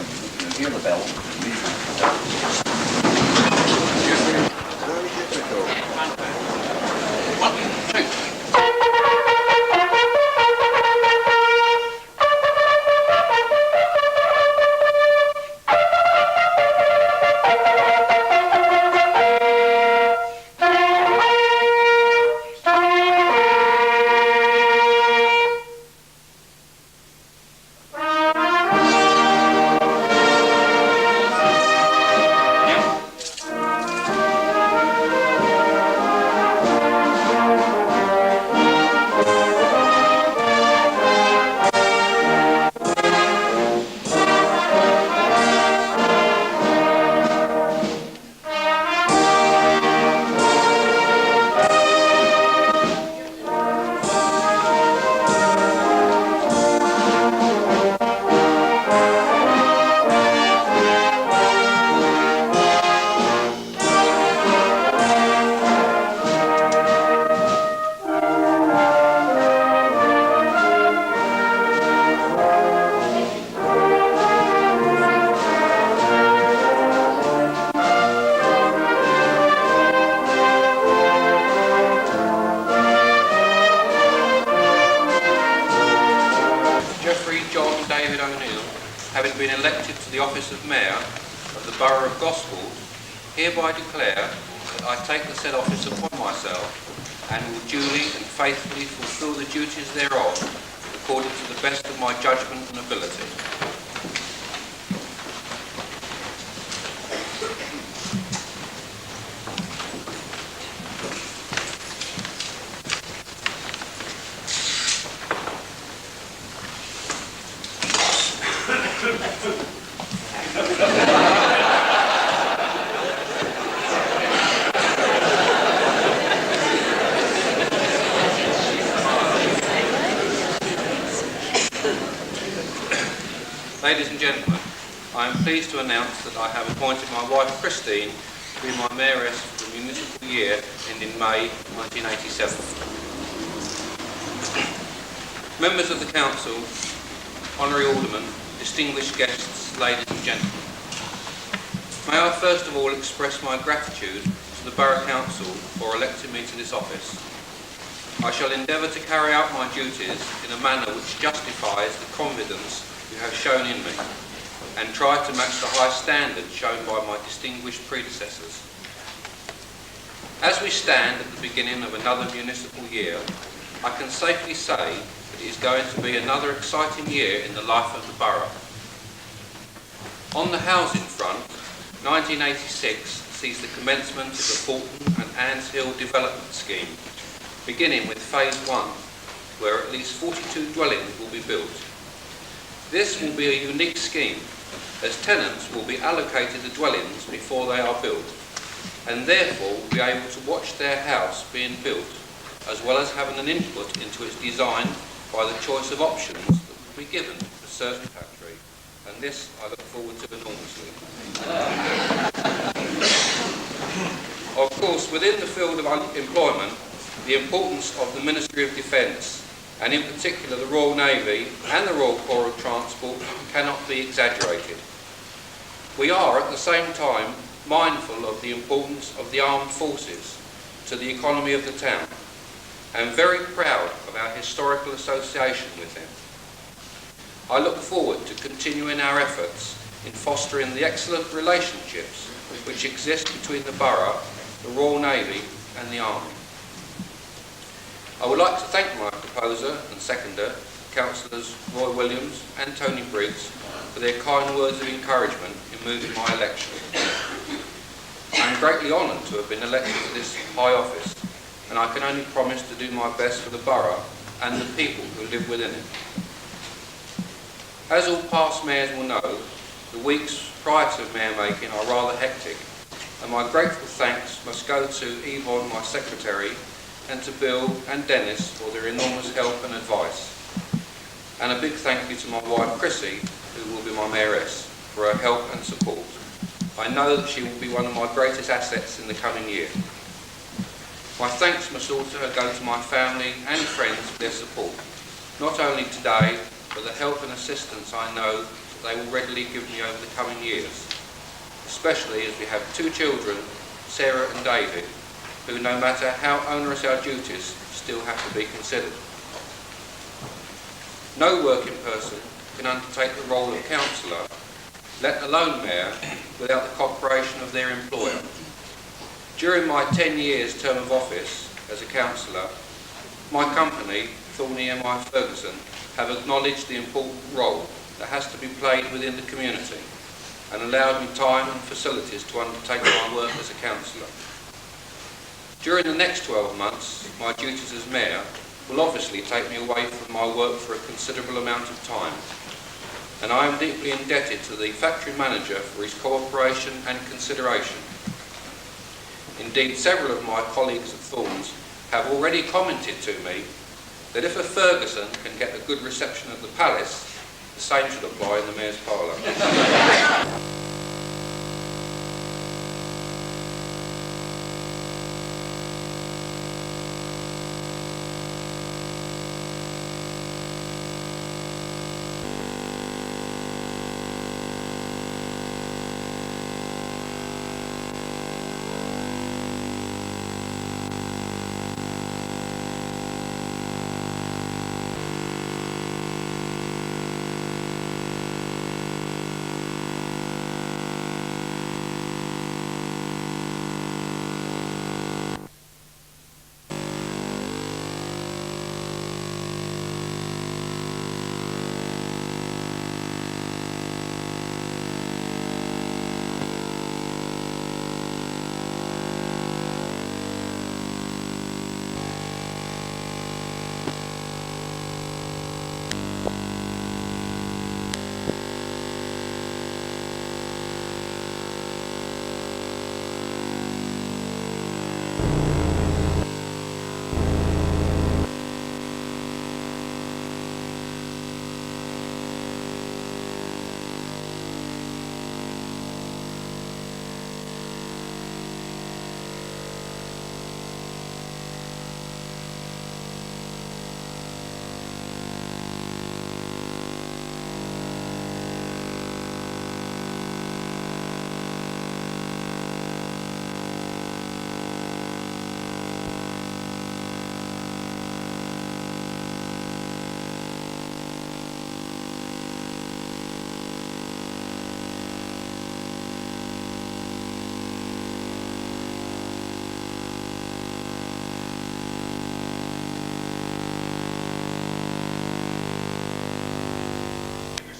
hear the bell. Very difficult. Having been elected to the office of Mayor of the Borough of Gosport, hereby declare that I take the said office upon myself and will duly and faithfully fulfil the duties thereof according to the best of my judgment and ability. Ladies and gentlemen, I am pleased to announce that I have appointed my wife Christine to be my mayoress for the municipal year ending May 1987. Members of the Council, Honorary Aldermen, distinguished guests, ladies and gentlemen. May I first of all express my gratitude to the Borough Council for electing me to this office. I shall endeavour to carry out my duties in a manner which justifies the confidence you have shown in me, and try to match the high standards shown by my distinguished predecessors. As we stand at the beginning of another municipal year, I can safely say that it is going to be another exciting year in the life of the borough. On the housing front, 1986 sees the commencement of the Fulton and Anns Hill development scheme, beginning with phase 1, where at least 42 dwellings will be built. This will be a unique scheme, as tenants will be allocated the dwellings before they are built, and therefore will be able to watch their house being built, as well as having an input into its design by the choice of options that will be given to certain factory, and this I look forward to enormously. Of course, within the field of employment, the importance of the Ministry of Defence, and in particular the Royal Navy and the Royal Corps of Transport, cannot be exaggerated. We are at the same time mindful of the importance of the armed forces to the economy of the town, and very proud of our historical association with them. I look forward to continuing our efforts in fostering the excellent relationships which exist between the borough, the Royal Navy and the Army. I would like to thank my proposer and seconder, Councillors Roy Williams and Tony Briggs, for their kind words of encouragement in moving my election. I am greatly honoured to have been elected to this high office, and I can only promise to do my best for the borough and the people who live within it. As all past mayors will know, the weeks prior to mayor making are rather hectic, and my grateful thanks must go to Yvonne, my secretary, and to Bill and Dennis for their enormous help and advice. And a big thank you to my wife Chrissy, who will be my mayoress, for her help and support. I know that she will be one of my greatest assets in the coming year. My thanks must also go to my family and friends for their support, not only today, but the help and assistance I know they will readily give me over the coming years, especially as we have 2 children, Sarah and David, who, no matter how onerous our duties, still have to be considered. No working person can undertake the role of councillor, let alone mayor, without the cooperation of their employer. During my 10 years term of office as a councillor, my company, Thorney M.I. Ferguson, have acknowledged the important role that has to be played within the community and allowed me time and facilities to undertake my work as a councillor. During the next 12 months, my duties as mayor will obviously take me away from my work for a considerable amount of time, and I am deeply indebted to the factory manager for his cooperation and consideration. Indeed, several of my colleagues at Thorns have already commented to me that if a Ferguson can get a good reception at the palace, the same should apply in the mayor's parlour.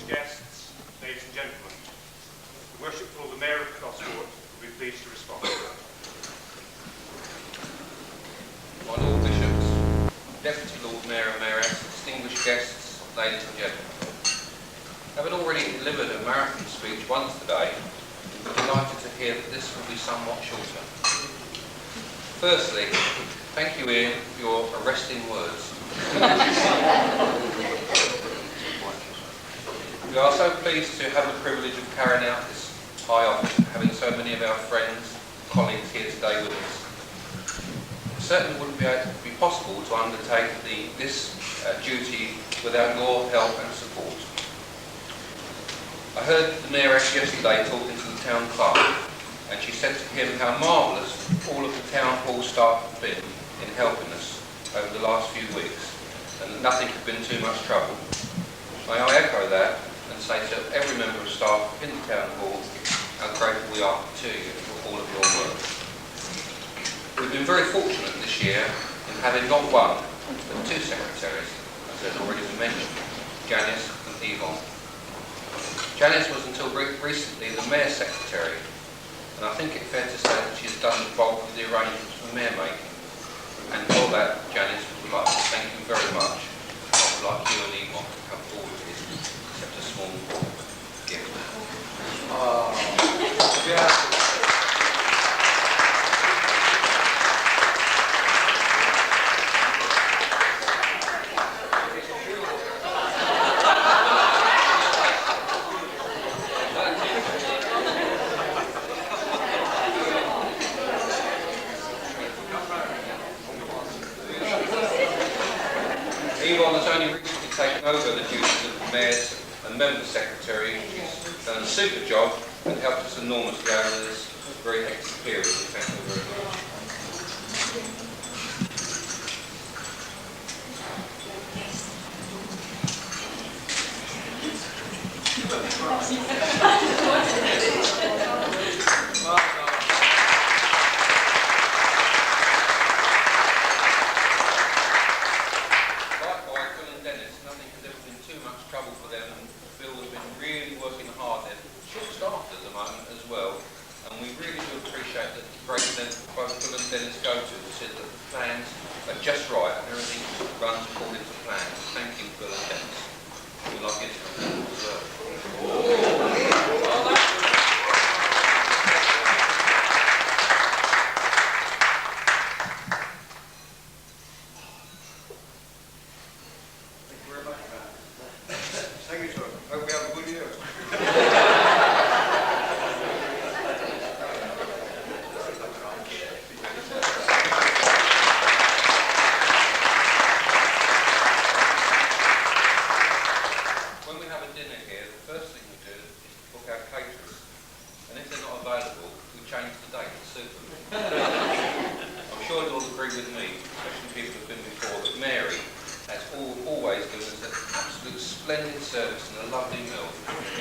Guests, ladies and gentlemen, the Worshipful the Mayor of Gosport will be pleased to respond. My Lord Bishops, Deputy Lord Mayor and Mayoress, distinguished guests, ladies and gentlemen. Having already delivered a marathon speech once today, I'm delighted to hear that this will be somewhat shorter. Firstly, thank you, Ian, for your arresting words. We are so pleased to have the privilege of carrying out this high office, having so many of our friends, colleagues here today with us. It certainly wouldn't be possible to undertake this duty without your help and support. I heard the Mayoress yesterday talking to the town clerk, and she said to him how marvellous all of the town hall staff have been in helping us over the last few weeks, and that nothing had been too much trouble. May I echo that and say to every member of staff in the town hall how grateful we are to you for all of your work. We've been very fortunate this year in having not one, but 2 secretaries, as has already been mentioned, Janice and Yvonne. Janice was until recently the Mayor's secretary, and I think it's fair to say that she's done the bulk of the arrangements for mayor making. And for that, Janice would like to thank you very much. I would like you and Yvonne to come forward with accept a small gift. Yvonne has only recently taken over the duties of the Mayor's and member secretary. She's done a super job and helped us enormously over this very hectic period. Thank you very much. Likewise, Bill and Dennis, nothing has ever been too much trouble for them, and Bill has been really working hard. They're short-staffed at the moment as well, and we really do appreciate the great length both Bill and Dennis go to see that the plans are just right and everything runs according to plan. Thank you, Bill and Dennis. We like it as well. Thank you, sir. Hope we have a good year. When we have a dinner here, the first thing we do is to book our caterers. And if they're not available, we change the date to suit them. I'm sure you'll agree with me, especially people who've been before, that Mary has always given us an absolute splendid service and a lovely meal.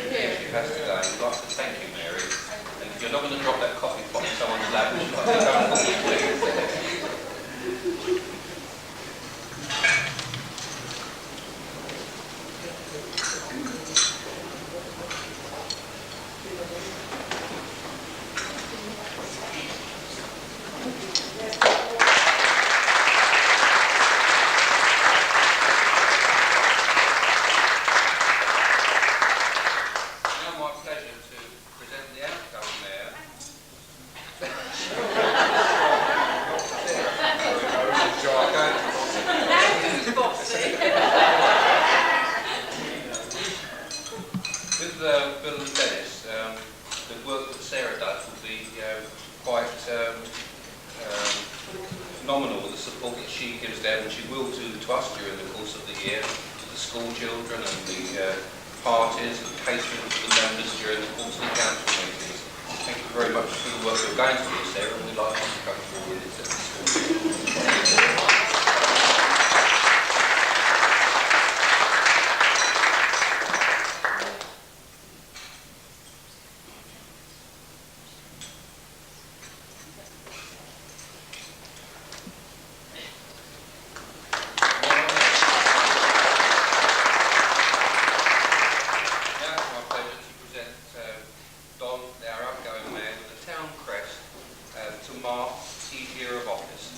Here she has today. We'd like to thank you, Mary. And if you're not going to drop that coffee pot in someone's lap, would you like to go and call me, please? Now my pleasure to present the outgoing mayor. With Bill and Dennis, the work that Sarah does will be quite nominal, the support that she gives them, and she will to us during the course of the year, to the school children and the parties and catering for the members during the course of the council meetings. Thank you very much for the work you're going to do, Sarah, and we'd like you to come forward and set the school. Now it's my pleasure to present Don, our outgoing mayor, with the town crest to mark his year of office.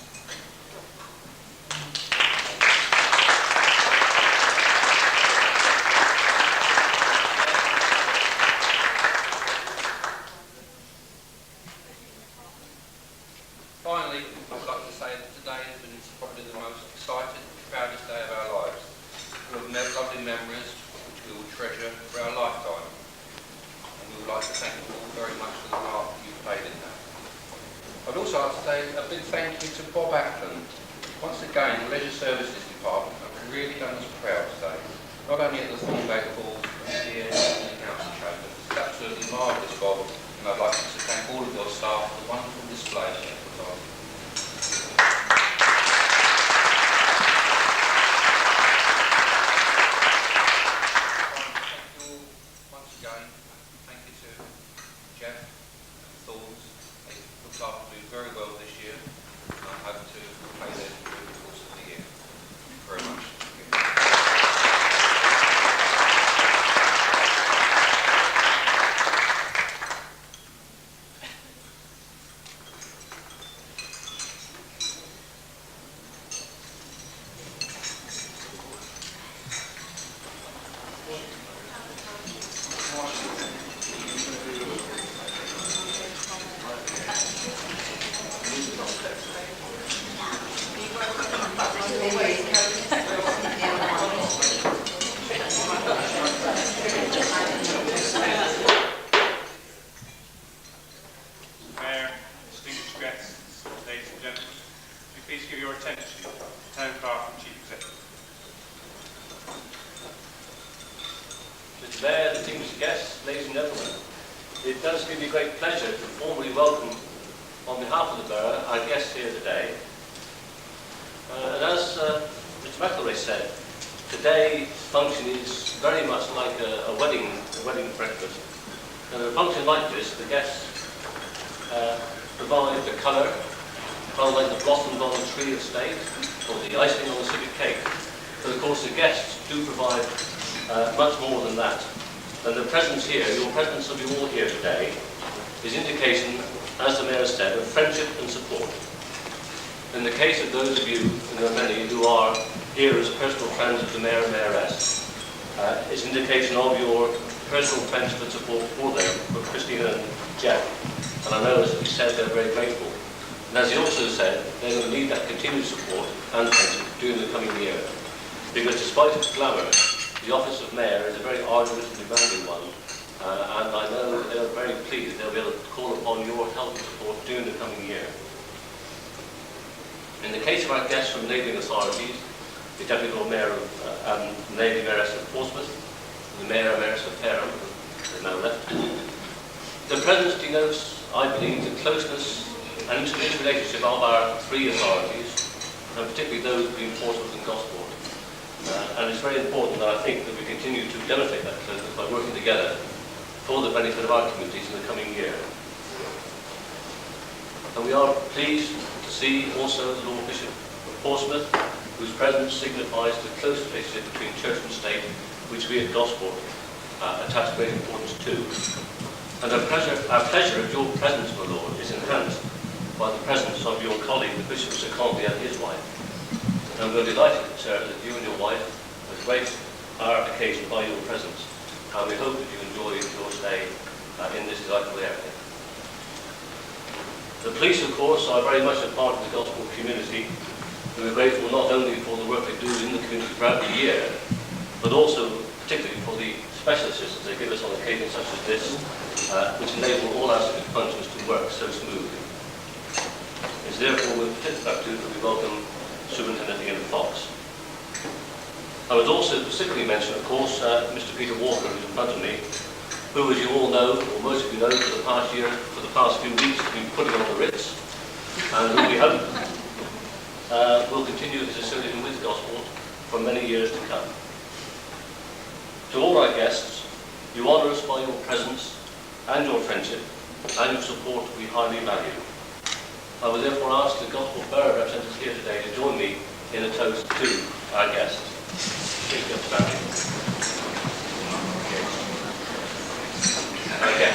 Finally, I would like to say that today has been probably the most exciting, proudest day of our lives. We have met lovely memories which we will treasure for our lifetime. And we would like to thank you all very much for the part that you've played in that. I'd also like to say a big thank you to Bob Ackland. Once again, the Leisure Services Department have really done us proud today. Not only at the Thorngate Hall, but here in the council chamber. It's absolutely marvellous, Bob, and I'd like to thank all of your staff for the wonderful display that you put on. Thank you all once again. Thank you to Jeff and Thorns. They looked after me very well this year, and I hope to pay them during the course of the year. Thank you very much. Mayor, distinguished guests, ladies and gentlemen, it does give me great pleasure to formally welcome, on behalf of the borough, our guests here today. And as Mr. McElroy said, today's function is very much like a wedding breakfast. And at a function like this, the guests provide the colour, rather like the blossoms on the tree of state, or the icing on the civic cake. But of course, the guests do provide much more than that. And the presence here, your presence of you all here today, is indication, as the Mayor said, of friendship and support. In the case of those of you, and there are many, who are here as personal friends of the Mayor and Mayoress, it's an indication of your personal friendship and support for them, for Christina and Jeff. And I know, as he said, they're very grateful. And as he also said, they're going to need that continued support and friendship during the coming year. Because despite its glamour, the office of Mayor is a very arduous and demanding one. And I know that they're very pleased they'll be able to call upon your help and support during the coming year. In the case of our guests from neighbouring authorities, the Deputy Lord Mayor and Lady Mayoress of Portsmouth, the Mayor and Mayoress of Fareham, who is now left, the presence denotes, I believe, the closeness and intimate relationship of our three authorities, and particularly those between Portsmouth and Gosport. And it's very important that I think that we continue to demonstrate that closeness by working together for the benefit of our communities in the coming year. And we are pleased to see also the Lord Bishop of Portsmouth, whose presence signifies the close relationship between church and state, which we at Gosport attach great importance to. And our pleasure of your presence, my Lord, is enhanced by the presence of your colleague, the Bishop of Sir Conley, and his wife. And we're delighted, sir, that you and your wife have graced our occasion by your presence. And we hope that you enjoy your stay in this delightful area. The police, of course, are very much a part of the Gosport community. And we're grateful not only for the work they do in the community throughout the year, but also particularly for the special assistance they give us on occasions such as this, which enable all our civic functions to work so smoothly. It's therefore with particular gratitude that we welcome Superintendent Ian Fox. I would also specifically mention, of course, Mr. Peter Walker, who's in front of me, who, as you all know, or most of you know, for the past year, for the past few weeks, has been putting on the Ritz, and who we hope will continue his association with Gosport for many years to come. To all our guests, you honour us by your presence and your friendship and your support we highly value. I will therefore ask the Gosport Borough representatives here today to join me in a toast to our guests. Please get standing. Okay.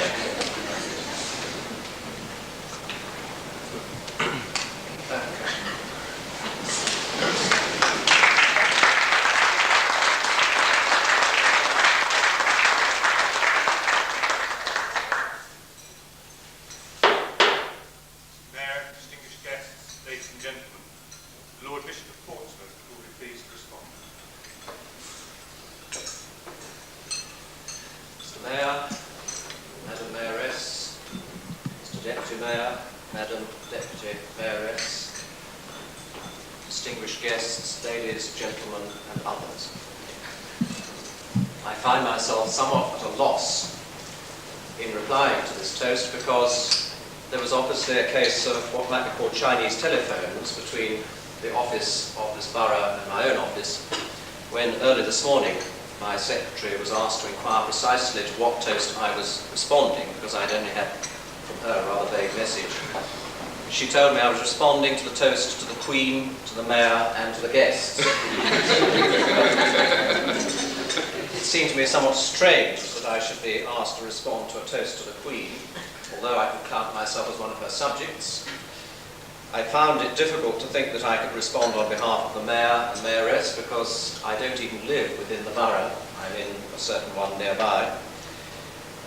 Distinguished guests, ladies, gentlemen, and others. I find myself somewhat at a loss in replying to this toast because there was obviously a case of what might be called Chinese telephones between the office of this borough and my own office when early this morning my secretary was asked to inquire precisely to what toast I was responding because I'd only had from her a rather vague message. She told me I was responding to the toast to the Queen, to the Mayor, and to the guests. It seemed to me somewhat strange that I should be asked to respond to a toast to the Queen, although I could count myself as one of her subjects. I found it difficult to think that I could respond on behalf of the Mayor and Mayoress because I don't even live within the borough. I'm in a certain one nearby.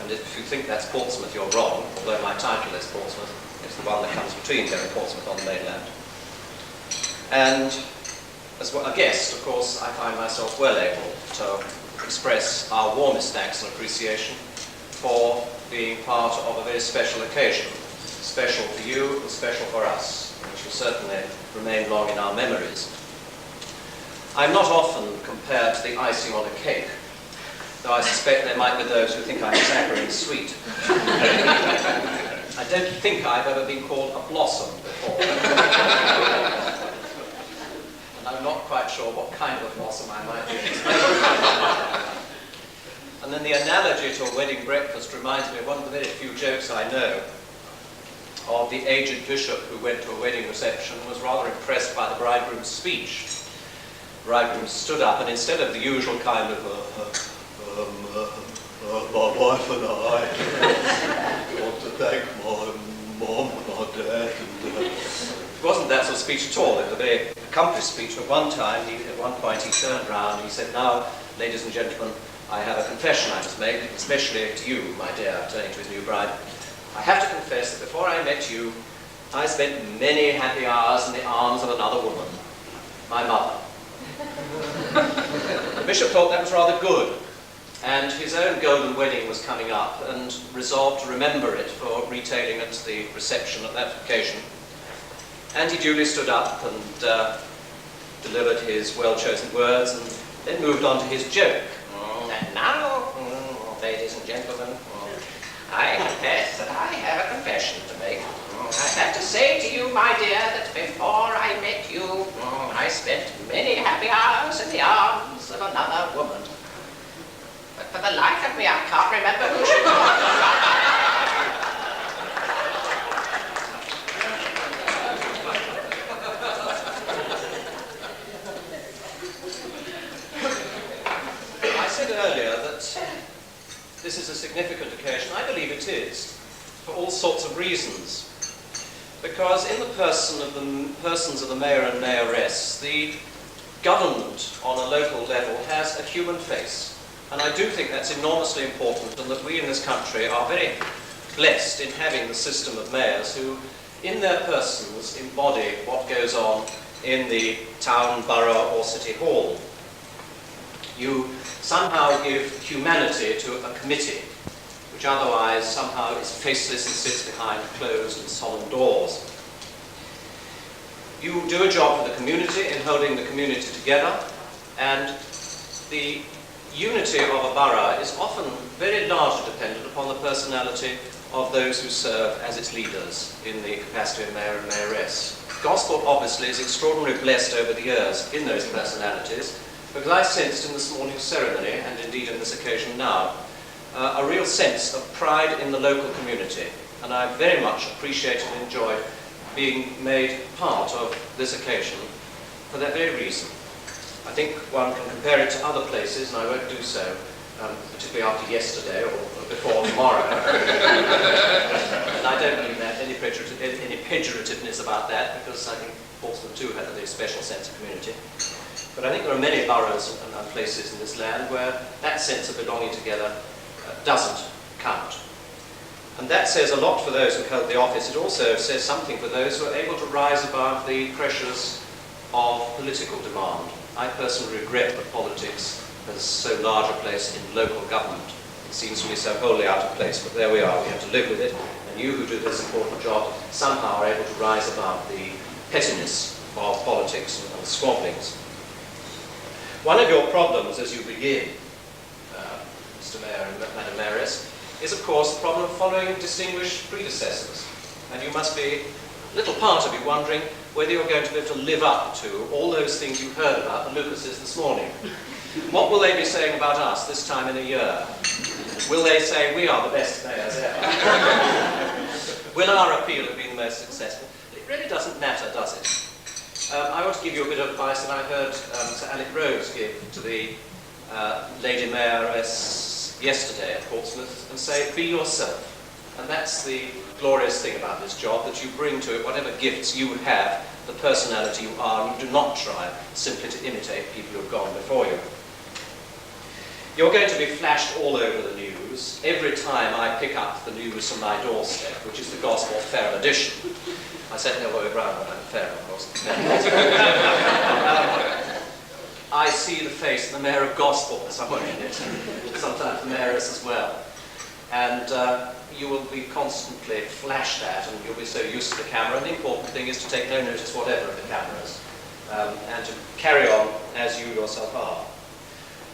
And if you think that's Portsmouth, you're wrong, although my title is Portsmouth. It's the one that comes between here and Portsmouth on the mainland. And as a guest, of course, I find myself well able to express our warmest thanks and appreciation for being part of a very special occasion. Special for you and special for us, which will certainly remain long in our memories. I'm not often compared to the icing on a cake, though I suspect there might be those who think I'm saccharine sweet. I don't think I've ever been called a blossom before. And I'm not quite sure what kind of a blossom I might be. And then the analogy to a wedding breakfast reminds me of one of the very few jokes I know of the aged bishop who went to a wedding reception and was rather impressed by the bridegroom's speech. The bridegroom stood up, and instead of the usual kind of my wife and I want to thank my mom and my dad. It wasn't that sort of speech at all. It was a very accomplished speech, but at one point he turned round and he said, "Now, ladies and gentlemen, I have a confession I must make, especially to you, my dear," turning to his new bride. "I have to confess that before I met you, I spent many happy hours in the arms of another woman, my mother." The bishop thought that was rather good, and his own golden wedding was coming up, and resolved to remember it for retailing at the reception at that occasion. And he duly stood up and delivered his well-chosen words, and then moved on to his joke. "And now, ladies and gentlemen, I confess that I have a confession to make. I have to say to you, my dear, that before I met you, I spent many happy hours in the arms of another woman. But for the life of me, I can't remember who she was." I said earlier that this is a significant occasion. I believe it is, for all sorts of reasons. Because in the persons of the mayor and mayoress, the government on a local level has a human face. And I do think that's enormously important, and that we in this country are very blessed in having the system of mayors who, in their persons, embody what goes on in the town, borough, or city hall. You somehow give humanity to a committee, which otherwise somehow is faceless and sits behind closed and solemn doors. You do a job for the community in holding the community together, and the unity of a borough is often very largely dependent upon the personality of those who serve as its leaders in the capacity of mayor and mayoress. Gosport obviously is extraordinarily blessed over the years in those personalities, because I sensed in this morning's ceremony, and indeed in this occasion now, a real sense of pride in the local community, and I very much appreciated and enjoyed being made part of this occasion for that very reason. I think one can compare it to other places, and I won't do so, particularly after yesterday or before tomorrow. And I don't mean that any pejorativeness about that, because I think Portsmouth too has a very special sense of community. But I think there are many boroughs and places in this land where that sense of belonging together doesn't count. And that says a lot for those who hold the office. It also says something for those who are able to rise above the pressures of political demand. I personally regret that politics has so large a place in local government. It seems to me so wholly out of place, but there we are. We have to live with it. And you who do this important job somehow are able to rise above the pettiness of politics and squabblings. One of your problems as you begin, Mr. Mayor and Madam Mayoress, is of course the problem of following distinguished predecessors. And you must be, a little part of you, wondering whether you're going to be able to live up to all those things you heard about the Lucases this morning. What will they be saying about us this time in a year? Will they say we are the best mayors ever? Will our appeal have been the most successful? It really doesn't matter, does it? I want to give you a bit of advice that I heard Sir Alec Rose give to the Lady Mayoress yesterday at Portsmouth, and say, be yourself. And that's the glorious thing about this job, that you bring to it whatever gifts you have, the personality you are, and you do not try simply to imitate people who have gone before you. You're going to be flashed all over the news every time I pick up the news from my doorstep, which is the Gosport Feral edition. I said the other way around when I'm fair, of course. I see the face of the Mayor of Gosport somewhere in it, sometimes the Mayoress as well. And you will be constantly flashed at, and you'll be so used to the camera, and the important thing is to take no notice whatever of the cameras, and to carry on as you yourself are.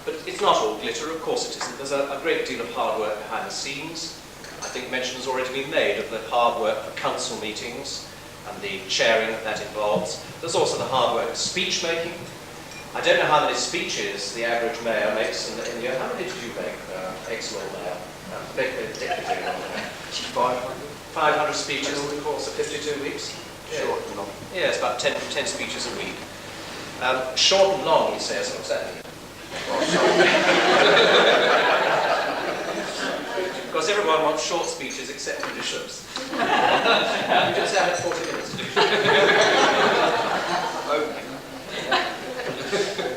But it's not all glitter, of course it isn't. There's a great deal of hard work behind the scenes. I think mention has already been made of the hard work for council meetings and the chairing that involves. There's also the hard work of speech making. I don't know how many speeches the average mayor makes in the year. How many did you make, ex-Lord Mayor? Deputy Lord Mayor? 500 speeches in the course of 52 weeks? Short and long. Yeah, it's about 10 speeches a week. Short and long, he says. What's that mean? Because everyone wants short speeches except the bishops. You just have 40 minutes to do.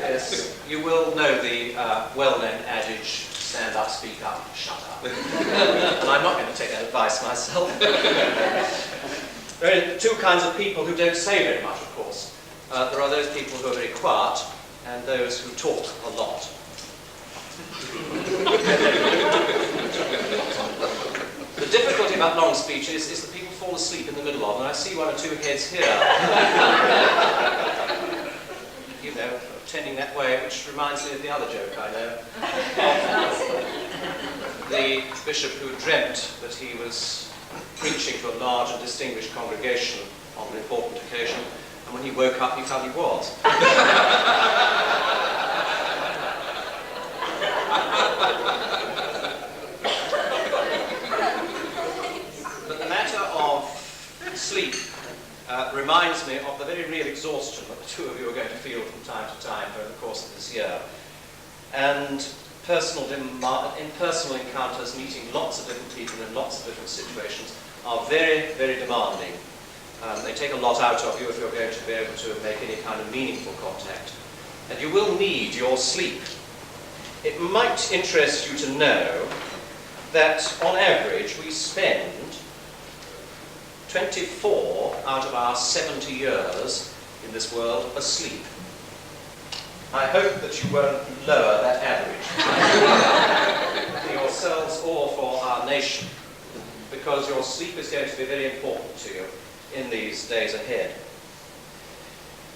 Yes, you will know the well-known adage, stand up, speak up, shut up. And I'm not going to take that advice myself. There are two kinds of people who don't say very much, of course. There are those people who are very quiet and those who talk a lot. The difficulty about long speeches is that people fall asleep in the middle of them, and I see one or two heads here. You know, tending that way, which reminds me of the other joke I know. The bishop who dreamt that he was preaching to a large and distinguished congregation on an important occasion, and when he woke up, he found he was. But the matter of sleep reminds me of the very real exhaustion that the two of you are going to feel from time to time during the course of this year. And personal encounters, meeting lots of different people in lots of different situations, are very, very demanding. They take a lot out of you if you're going to be able to make any kind of meaningful contact. And you will need your sleep. It might interest you to know that on average we spend 24 out of our 70 years in this world asleep. I hope that you won't lower that average for yourselves or for our nation, because your sleep is going to be very important to you in these days ahead.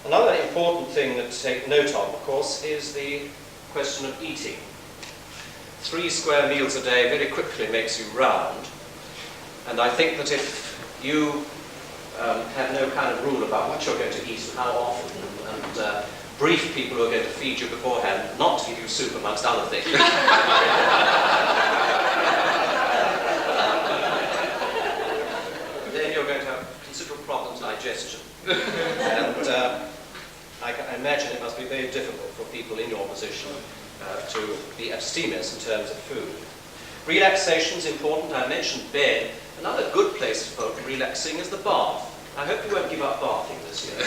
Another important thing to take note of course, is the question of eating. 3 square meals a day very quickly makes you round, and I think that if you have no kind of rule about what you're going to eat and how often, and brief people who are going to feed you beforehand, not to give you soup amongst other things, then you're going to have considerable problems with digestion. And I can imagine it must be very difficult for people in your position to be abstemious in terms of food. Relaxation is important. I mentioned bed. Another good place for relaxing is the bath. I hope you won't give up bathing this year.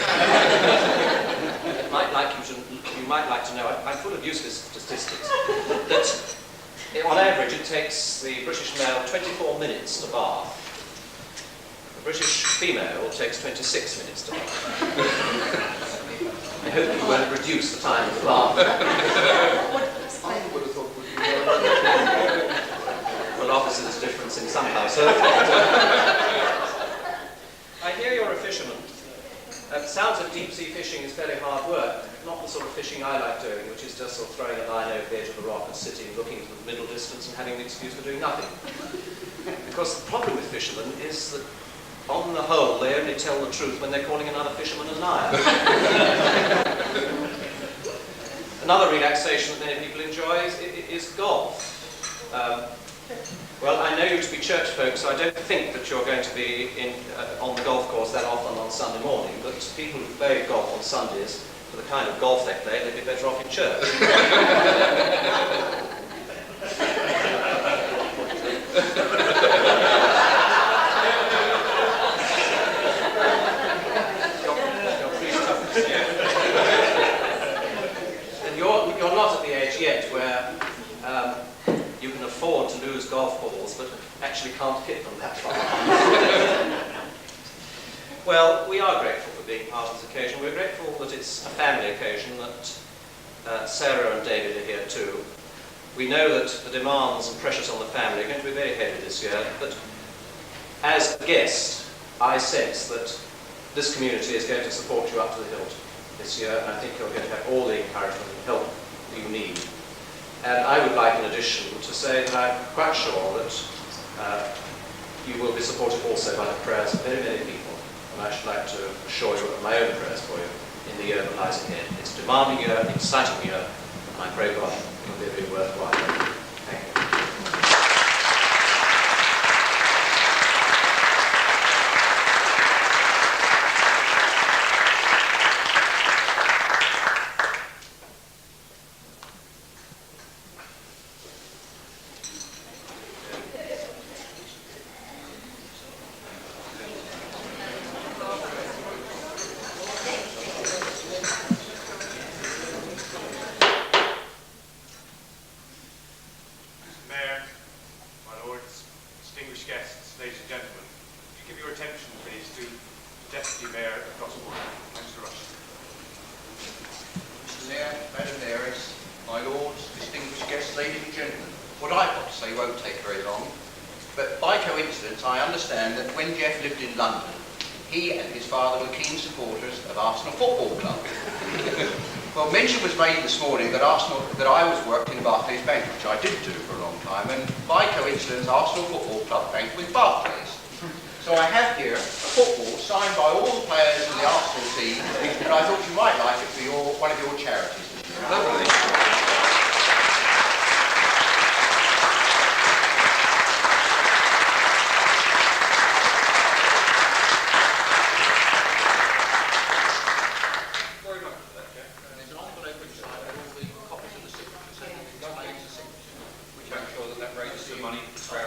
You might like to know, I'm full of useless statistics, that on average it takes the British male 24 minutes to bath. The British female takes 26 minutes to bath. I hope you won't reduce the time of the bath. I would have thought would be Well, obviously there's a difference in some households. I hear you're a fisherman. It sounds like deep-sea fishing is fairly hard work, not the sort of fishing I like doing, which is just sort of throwing a line over the edge of the rock and sitting, looking into the middle distance and having an excuse for doing nothing. Because the problem with fishermen is that, on the whole, they only tell the truth when they're calling another fisherman a liar. Another relaxation that many people enjoy is golf. Well, I know you to be church folk, so I don't think that you're going to be on the golf course that often on Sunday morning, but people who play golf on Sundays, for the kind of golf they play, they'd be better off in church. And you're not at the age yet where you can afford to lose golf balls, but actually can't hit them that far. Well, we are grateful for being part of this occasion. We're grateful that it's a family occasion, that Sarah and David are here too. We know that the demands and pressures on the family are going to be very heavy this year, but as a guest, I sense that this community is going to support you up to the hilt this year, and I think you're going to have all the encouragement and help you need. And I would like in addition to say that I'm quite sure that you will be supported also by the prayers of very many people. And I should like to assure you of my own prayers for you in the year that lies ahead. It's a demanding year, an exciting year, and I pray God it will be very worthwhile. Thank you. Mayor, my lords, distinguished guests, ladies and gentlemen, would you give your attention, please, to the Deputy Mayor of Gosport, Mr. Rush. Mr. Mayor, Madam Mayoress, my lords, distinguished guests, ladies and gentlemen, what I've got to say won't take very long, but by coincidence I understand that when Jeff lived in London, he and his father were keen supporters of Arsenal Football Club. Well, mention was made this morning that I was worked in Barclays Bank, which I did do for a long time, and by coincidence Arsenal Football Club banked with Barclays. So I have here a football signed by all the players in the Arsenal team, and I thought you might like it for one of your charities. Lovely. Very much for that, Jeff. And there's an envelope inside with all the copies of the signatures, so you can donate a signature. Which I'm sure that raises some money for